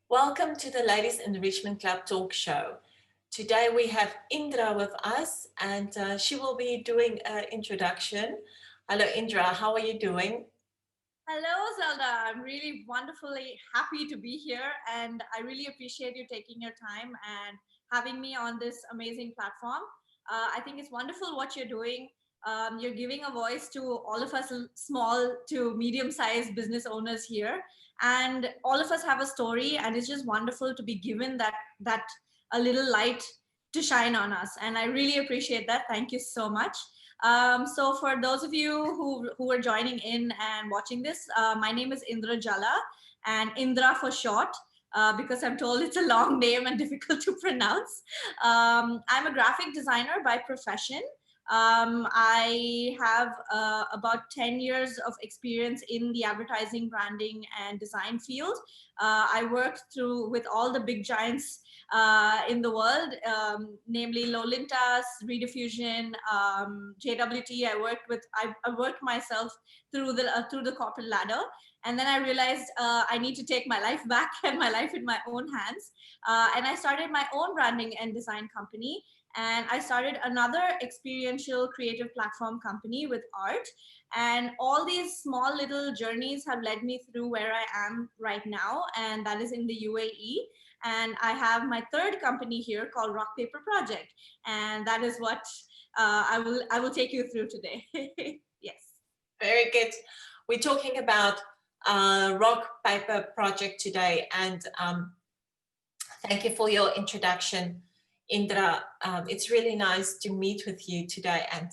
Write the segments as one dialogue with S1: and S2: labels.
S1: Welcome to the Ladies Enrichment Club talk show. Today we have Indra with us and she will be doing an introduction. Hello Indra, how are you doing?
S2: Hello, Zelda. I'm really wonderfully happy to be here, and I really appreciate you taking your time and having me on this amazing platform. I think it's wonderful what you're doing. You're giving a voice to all of us small to medium sized business owners here, and all of us have a story, and it's just wonderful to be given that a little light to shine on us. And I really appreciate that. Thank you so much. So for those of you who are joining in and watching this, my name is Indrajala, and Indra for short, because I'm told it's a long name and difficult to pronounce. I'm a graphic designer by profession. I have about 10 years of experience in the advertising, branding, and design field. I worked through with all the big giants in the world, namely Lolintas, Rediffusion, JWT. I worked myself through the corporate ladder, and then I realized I need to take my life back and my life in my own hands. And I started my own branding and design company. And I started another experiential creative platform company with art. And all these small little journeys have led me through where I am right now, and that is in the UAE. And I have my third company here called Rock Paper Project, and that is what I will take you through today. Yes.
S1: Very good. We're talking about Rock Paper Project today and thank you for your introduction, Indra. It's really nice to meet with you today and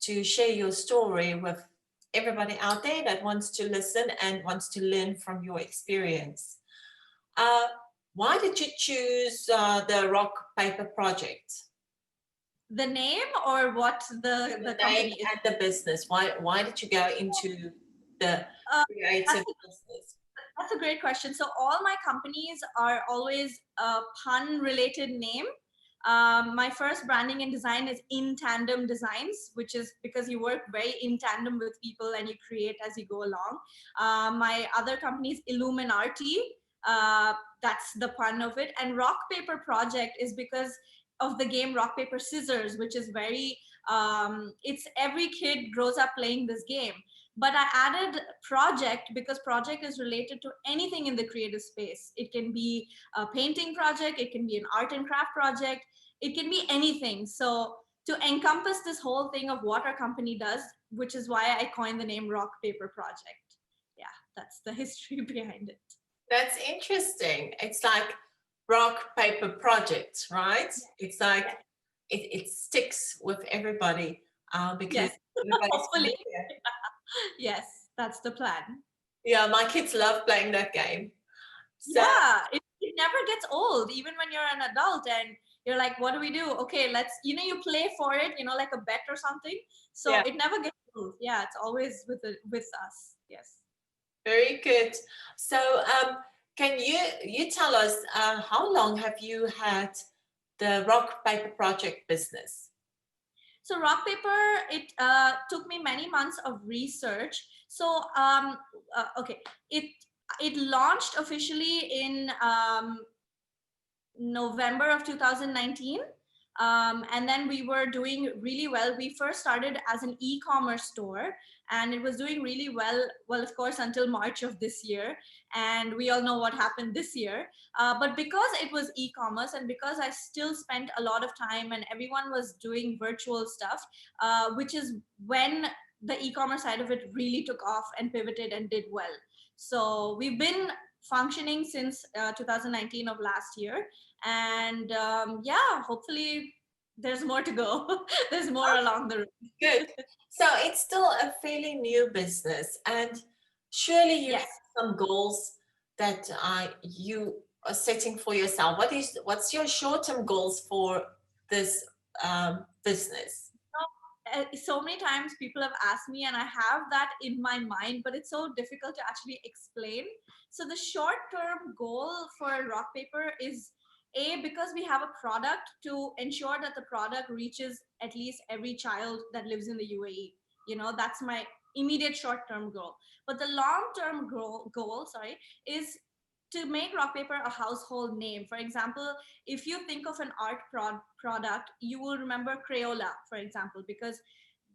S1: to share your story with everybody out there that wants to listen and wants to learn from your experience. Uh, why did you choose the Rock Paper Project?
S2: The name or what
S1: The
S2: the
S1: name
S2: company is?
S1: and the business. Why did you go into the
S2: Uh,
S1: creative
S2: that's
S1: business?
S2: That's a great question. So all my companies are always a pun related name. My first branding and design is In Tandem Designs, which is because you work very in tandem with people and you create as you go along. My other company is Illuminati. Uh, that's the pun of it. And Rock Paper Project is because of the game Rock Paper Scissors, which is very it's every kid grows up playing this game, but I added project because project is related to anything in the creative space. It can be a painting project, it can be an art and craft project, it can be anything. So to encompass this whole thing of what our company does, which is why I coined the name Rock Paper Project. Yeah, that's the history behind it.
S1: That's interesting. It's like rock paper projects, right? It's like
S2: Yeah.
S1: it sticks with everybody because
S2: Yes,
S1: everybody's
S2: hopefully.
S1: familiar.
S2: Yes, that's the plan.
S1: Yeah, my kids love playing that game. So
S2: Yeah, it never gets old, even when you're an adult and you're like, what do we do? Okay, let's, you play for it, like a bet or something. So
S1: yeah,
S2: it never gets old. Yeah, it's always with us. Yes.
S1: very good. So can you tell us how long have you had the rock paper project business?
S2: So rock paper, it took me many months of research. So okay, it it launched officially in November of 2019. And then we were doing really well. We first started as an e-commerce store, and it was doing really well. Well, of course, until March of this year, and we all know what happened this year. But because it was e-commerce, and because I still spent a lot of time, and everyone was doing virtual stuff, which is when the e-commerce side of it really took off and pivoted and did well. So we've been functioning since 2019 of last year, and yeah, hopefully there's more to go. There's more along the road.
S1: Good. So it's still a fairly new business, and surely you
S2: Yes.
S1: have some goals that you are setting for yourself. What's your short-term goals for this business?
S2: So many times people have asked me, and I have that in my mind, but it's so difficult to actually explain. So the short term goal for rock paper is, a, because we have a product, to ensure that the product reaches at least every child that lives in the UAE. That's my immediate short term goal. But the long term goal, sorry, is to make rock paper a household name. For example, if you think of an art product, you will remember Crayola, for example, because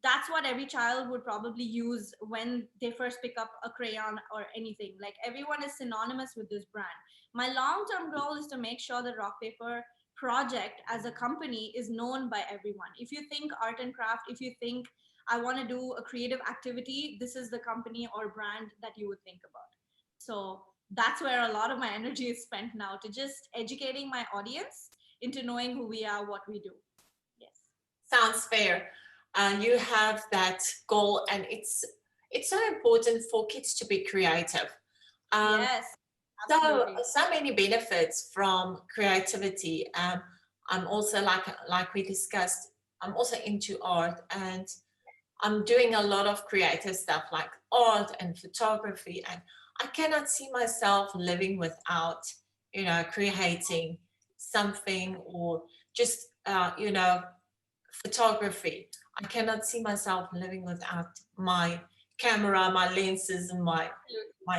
S2: that's what every child would probably use when they first pick up a crayon or anything. Like, everyone is synonymous with this brand. My long-term goal is to make sure that rock paper project as a company is known by everyone. If you think art and craft, if you think I want to do a creative activity, this is the company or brand that you would think about. So that's where a lot of my energy is spent now, to just educating my audience into knowing who we are, what we do. Yes.
S1: Sounds fair. You have that goal, and it's so important for kids to be creative.
S2: Yes,
S1: So
S2: absolutely.
S1: so many benefits from creativity. I'm also, like we discussed, I'm also into art, and I'm doing a lot of creative stuff like art and photography, and I cannot see myself living without, creating something, or just, photography. I cannot see myself living without my camera, my lenses, and my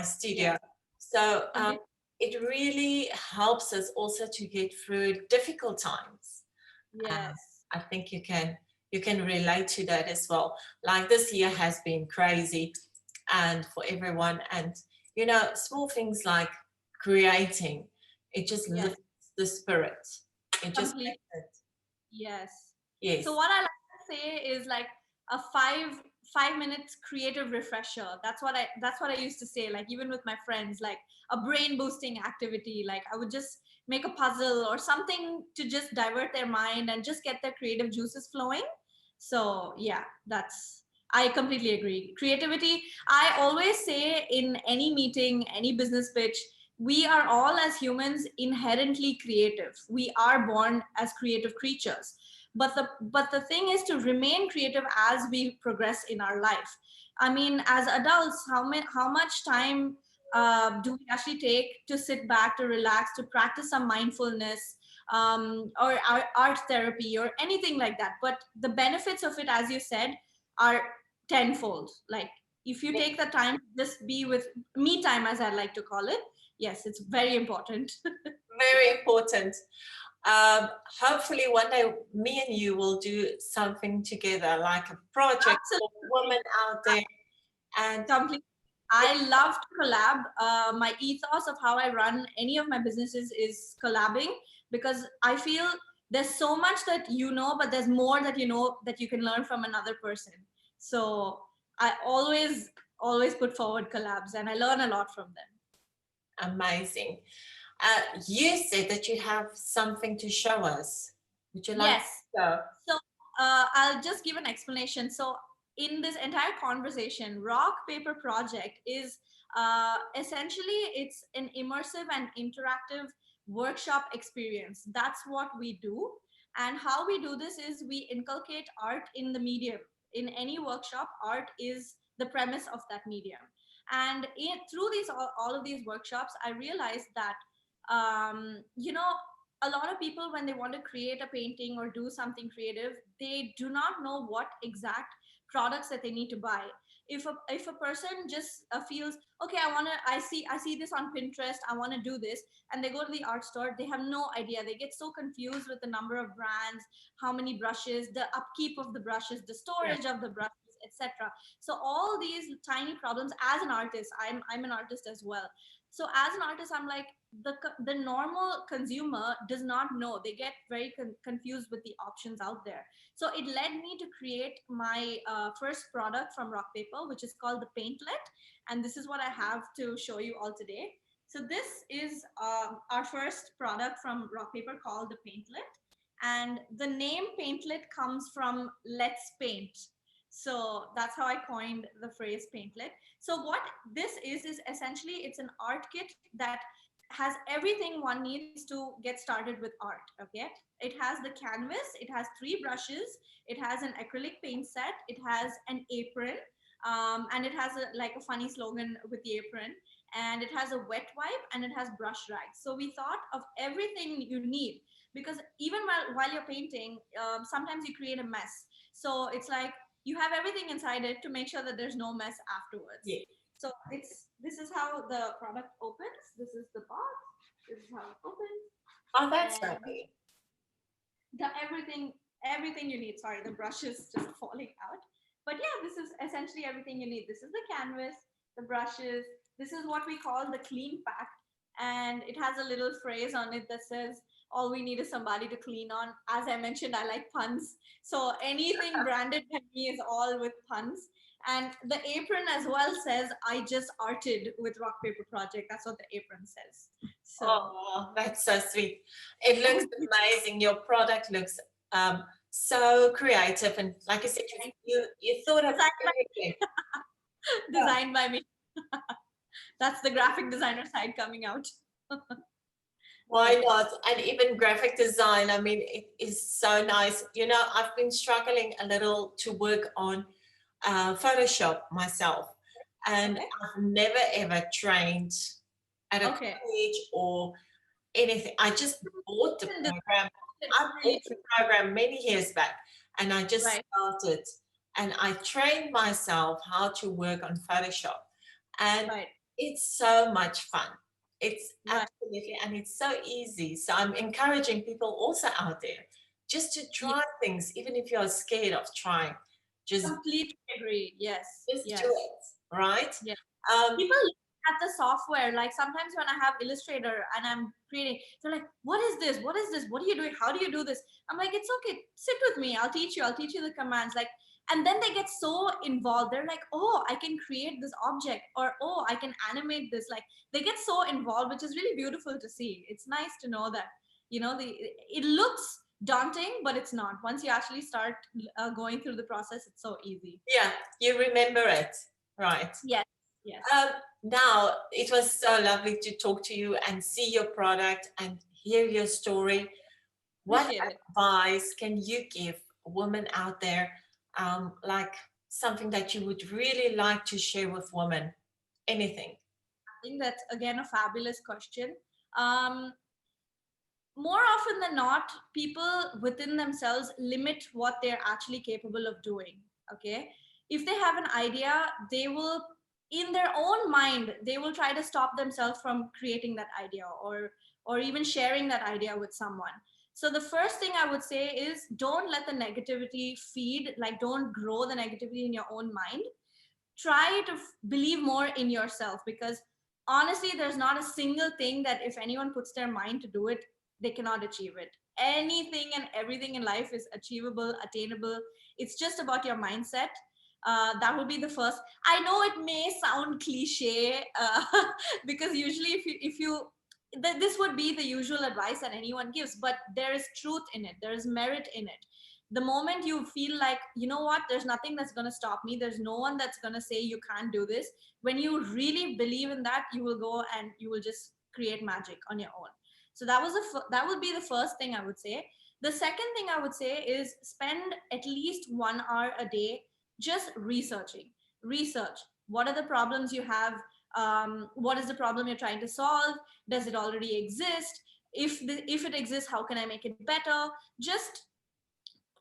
S1: studio.
S2: Yes,
S1: So
S2: completely.
S1: it really helps us also to get through difficult times. Uh,
S2: Yes.
S1: I think you can relate to that as well. Like, this year has been crazy, and for everyone, and small things like creating, it just
S2: Yes,
S1: lifts the spirit. It just
S2: completely.
S1: makes it.
S2: Yes. So
S1: Yes.
S2: what I like to say is like a five minutes creative refresher. That's what I used to say. Like, even with my friends, like a brain boosting activity. Like, I would just make a puzzle or something to just divert their mind and just get their creative juices flowing. So yeah, I completely agree. Creativity. I always say in any meeting, any business pitch, we are all as humans inherently creative. We are born as creative creatures, but the thing is to remain creative as we progress in our life. I mean, as adults, how much time do we actually take to sit back, to relax, to practice some mindfulness, or art therapy or anything like that? But the benefits of it, as you said, are tenfold. Like, if you take the time to just be with me time, as I like to call it, yes, it's very important.
S1: Very important. Um, Hopefully one day me and you will do something together, like a project for
S2: Absolutely.
S1: women out there. And
S2: Completely. I love to collab. My ethos of how I run any of my businesses is collabing, because I feel there's so much that you know, but there's more that you know that you can learn from another person. So I always put forward collabs, and I learn a lot from them.
S1: amazing. You said that you have something to show us. Would you like to
S2: Yes.
S1: go?
S2: So I'll just give an explanation. So in this entire conversation, Rock Paper Project is essentially, it's an immersive and interactive workshop experience. That's what we do. And how we do this is we inculcate art in the medium. In any workshop, art is the premise of that medium. And through all of these workshops, I realized that a lot of people, when they want to create a painting or do something creative, they do not know what exact products that they need to buy. If a person just feels, okay, I see this on Pinterest, I want to do this, and they go to the art store, they have no idea. They get so confused with the number of brands, how many brushes, the upkeep of the brushes, the
S1: Yeah.
S2: storage of the brushes, etc. So all these tiny problems, as an artist, I'm an artist as well. So as an artist, I'm like, the normal consumer does not know. They get very confused with the options out there. So it led me to create my first product from rock paper, which is called the paintlet, and this is what I have to show you all today. So this is our first product from rock paper, called the paintlet, and the name paintlet comes from let's paint. So that's how I coined the phrase paintlet. So what this is essentially, it's an art kit that has everything one needs to get started with art. Okay, it has the canvas, it has 3 brushes, it has an acrylic paint set, it has an apron, and it has like a funny slogan with the apron, and it has a wet wipe, and it has brush rags. So we thought of everything you need, because even while you're painting, sometimes you create a mess. So it's like, you have everything inside it to make sure that there's no mess afterwards.
S1: Yeah.
S2: So this is how the product opens. This is the box. This is how it opens,
S1: Oh, that's
S2: and
S1: lovely.
S2: the everything you need. Sorry, the brush is just falling out. But yeah, this is essentially everything you need. This is the canvas, the brushes. This is what we call the clean pack, and it has a little phrase on it that says, "All we need is somebody to clean on." As I mentioned, I like puns, so anything branded by me is all with puns. And the apron as well says, "I just arted with Rock Paper Project." That's what the apron says. So
S1: Oh, that's so sweet. It looks amazing. Your product looks so creative, and like I said, you thought of
S2: designed by,
S1: everything. Yeah.
S2: designed by me. That's the graphic designer side coming out.
S1: Why
S2: But yes.
S1: not? And even graphic design, I mean, it is so nice. You know, I've been struggling a little to work on Photoshop myself, and
S2: Okay.
S1: I've never ever trained at a
S2: Okay.
S1: college or anything. I just bought the
S2: And
S1: program.
S2: it's
S1: I
S2: really
S1: bought the
S2: true.
S1: program many years back, and I just
S2: Right.
S1: started, and I trained myself how to work on Photoshop, and
S2: Right.
S1: it's so much fun. It's
S2: Right.
S1: absolutely, and it's so easy. So I'm encouraging people also out there just to
S2: Yeah.
S1: try things, even if you're scared of trying. Just
S2: Completely agree. Yes.
S1: just do
S2: Yes.
S1: it, right?
S2: Yeah.
S1: Um,
S2: People look at the software, like sometimes when I have Illustrator and I'm creating, they're like, "What is this? What is this? What are you doing? How do you do this?" I'm like, "It's okay, sit with me, I'll teach you the commands." Like, and then they get so involved, they're like, "Oh, I can create this object," or, "Oh, I can animate this." Like, they get so involved, which is really beautiful to see. It's nice to know that, the it looks daunting, but it's not. Once you actually start going through the process, it's so easy.
S1: yeah, you remember it, right?
S2: Yes. Yes.
S1: Um, Now, it was so lovely to talk to you and see your product and hear your story. What
S2: Appreciate it.
S1: advice can you give women out there, like something that you would really like to share with women? Anything?
S2: Think that's again a fabulous question. Um, More often than not, people within themselves limit what they're actually capable of doing. Okay. If they have an idea, they will, in their own mind, they will try to stop themselves from creating that idea, or even sharing that idea with someone. So the first thing I would say is, don't let the negativity feed, like, don't grow the negativity in your own mind. Try to believe more in yourself, because honestly, there's not a single thing that if anyone puts their mind to do it, they cannot achieve it. Anything and everything in life is achievable, attainable. It's just about your mindset. That would be the first. I know it may sound cliche, because usually this would be the usual advice that anyone gives, but there is truth in it, there is merit in it. The moment you feel like, you know what, there's nothing that's going to stop me, there's no one that's going to say you can't do this, when you really believe in that, you will go and you will just create magic on your own. So that would be the first thing I would say. The second thing I would say is, spend at least 1 hour a day just researching. Research, what are the problems you have, what is the problem you're trying to solve, does it already exist, if it exists, how can I make it better. Just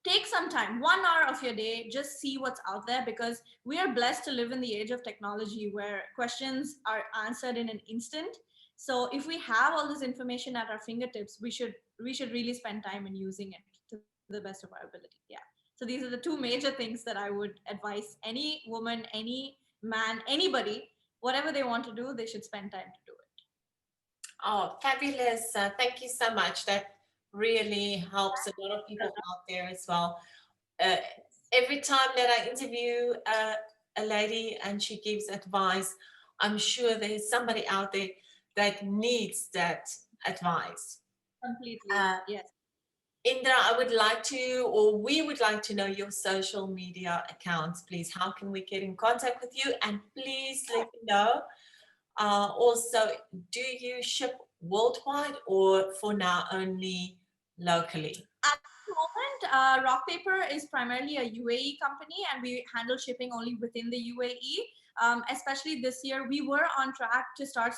S2: take some time, 1 hour of your day, just see what's out there, because we are blessed to live in the age of technology where questions are answered in an instant. So if we have all this information at our fingertips, we should really spend time in using it to the best of our ability. Yeah. So these are the two major things that I would advise any woman, any man, anybody, whatever they want to do, they should spend time to do it.
S1: Oh, fabulous. Thank you so much. That really helps a lot of people out there as well. Uh, every time that I interview a lady and she gives advice, I'm sure there's somebody out there that needs that advice.
S2: Completely.
S1: Uh,
S2: Yes.
S1: Indra, I would like to, or we would like to know your social media accounts, please. How can we get in contact with you? And please let me know. Also, do you ship worldwide or for now only locally?
S2: At the moment, Rock Paper is primarily a UAE company, and we handle shipping only within the UAE. Especially this year, we were on track to start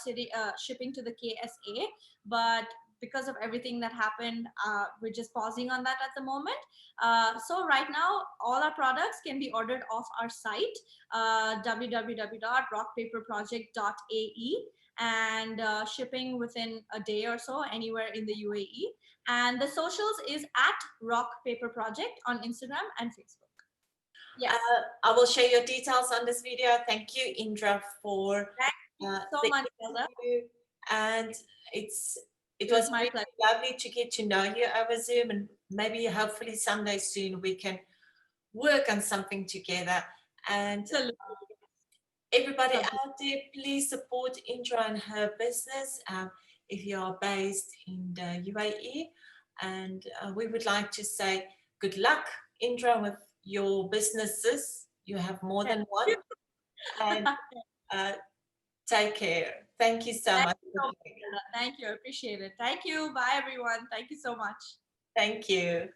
S2: shipping to the KSA, but because of everything that happened, we're just pausing on that at the moment. So right now, all our products can be ordered off our site, www.rockpaperproject.ae, and shipping within a day or so anywhere in the UAE. And the socials is at Rock Paper Project on Instagram and Facebook. Yes.
S1: I will share your details on this video. Thank you, Indra, for
S2: Thank you so much, Zelda.
S1: And it
S2: It
S1: was
S2: was my
S1: really
S2: pleasure.
S1: lovely to get to know you over Zoom, and maybe hopefully someday soon we can work on something together. And everybody out there, please support Indra and her business if you are based in the UAE. And we would like to say good luck, Indra, with your businesses. You have more than one. And take care. Thank you so much.
S2: Thank you. I appreciate it. Thank you. Bye, everyone. Thank you so much.
S1: Thank you.